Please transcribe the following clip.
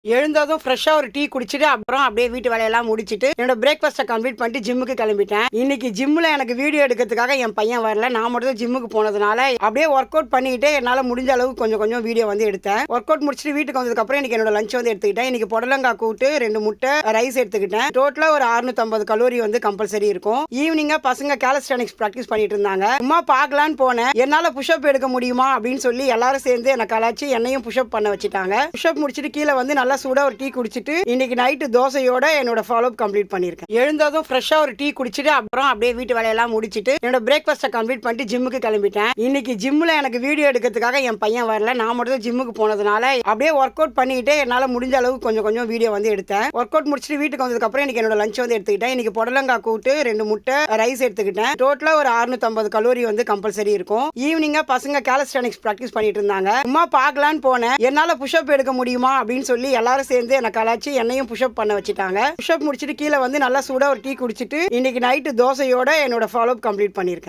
எழுந்ததும் ஃப்ரெஷ்ஷா ஒரு டீ குடிச்சிட்டு, அப்புறம் அப்படியே வீட்டு வேலையெல்லாம் முடிச்சுட்டு, என்னோட பிரேக்ஃபாஸ்ட்ட கம்ப்ளீட் பண்ணிட்டு ஜிம்முக்கு கிளம்பிட்டேன். இன்னைக்கு ஜிம்ல எனக்கு வீடியோ எடுக்கிறதுக்காக என் பையன் வரல. நான் மட்டும் தான் ஜிம்முக்கு போனதுனால, அப்படியே ஒர்க் அவுட் பண்ணிக்கிட்டே என்னால முடிஞ்ச அளவுக்கு கொஞ்சம் கொஞ்சம் வீடியோ வந்து எடுத்தேன். ஒர்க் அவுட் முடிச்சுட்டு வீட்டுக்கு வந்ததுக்கப்புறம் இன்னைக்கு என்னோட லஞ்ச் வந்து எடுத்துக்கிட்டேன். இன்னைக்கு புடலங்காய் கூட்டு, 2 முட்டை, ரைஸ் எடுத்துக்கிட்டேன். டோட்டலா ஒரு 650 கலோரி வந்து கம்பல்சரி இருக்கும். ஈவினிங்கா பசங்க காலிஸ்டனிக்ஸ் பிராக்டிஸ் பண்ணிட்டு இருந்தாங்க. சும்மா பார்க்கலான்னு போனேன். என்னால புஷ்அப் எடுக்க முடியுமா அப்படின்னு சொல்லி எல்லாரும் சேர்ந்து என்ன கலாய்ச்சி என்னையும் புஷ்அப் பண்ண வச்சுட்டாங்க. புஷ்அப் முடிச்சுட்டு கீழே வந்து நல்லா சூடா ஒரு டீ குடிச்சிட்டு இன்னைக்கு நைட்டு தோசையோட என்னோட ஃபாலோ அப் கம்ப்ளீட் பண்ணிருக்கேன். எழுந்ததும் ஃப்ரெஷ்ஷா ஒரு டீ குடிச்சிட்டு அப்புறம் அப்படியே வீட்டு வேலையெல்லாம் முடிச்சிட்டு என்னோட பிரேக்ஃபாஸ்ட்டை கம்ப்ளீட் பண்ணிட்டு ஜிம்முக்கு கிளம்பிட்டேன். இன்னைக்கு ஜிம்ல எனக்கு வீடியோ எடுக்கிறதுக்காக என் பையன் வரல. நான் மட்டும் தான் ஜிம்முக்கு போனதுனால அப்படியே ஒர்க் அவுட் பண்ணிக்கிட்டே என்னால முடிஞ்ச அளவுக்கு கொஞ்சம் கொஞ்சம் வீடியோ வந்து எடுத்தேன். ஒர்க் அவுட் முடிச்சுட்டு வீட்டுக்கு வந்ததுக்கப்புறம் இன்னைக்கு என்னோட லஞ்ச் வந்து எடுத்துக்கிட்டேன். இன்னைக்கு புடலங்காய் கூட்டு, 2 முட்டை, ரைஸ் எடுத்துக்கிட்டேன். டோட்டலா ஒரு 650 கலோரி வந்து கம்பல்சரி இருக்கும். ஈவினிங்கா பசங்க காலிஸ்டனிக்ஸ் பிராக்டிஸ் பண்ணிட்டு இருந்தாங்க. சும்மா பார்க்கலான்னு போனேன். என்னால புஷ்அப் எடுக்க முடியுமா அப்படின்னு சொல்லி எல்லாரும் சேர்ந்து என்ன கலாய்ச்சி என்னையும் புஷ்அப் பண்ண வச்சுட்டாங்க. புஷ்அப் முடிச்சுட்டு கீழே வந்து நல்லா சூடா ஒரு டீ குடிச்சிட்டு இன்னைக்கு நைட்டு தோசையோட என்னோட ஃபாலோ அப் கம்ப்ளீட் பண்ணிருக்கேன்.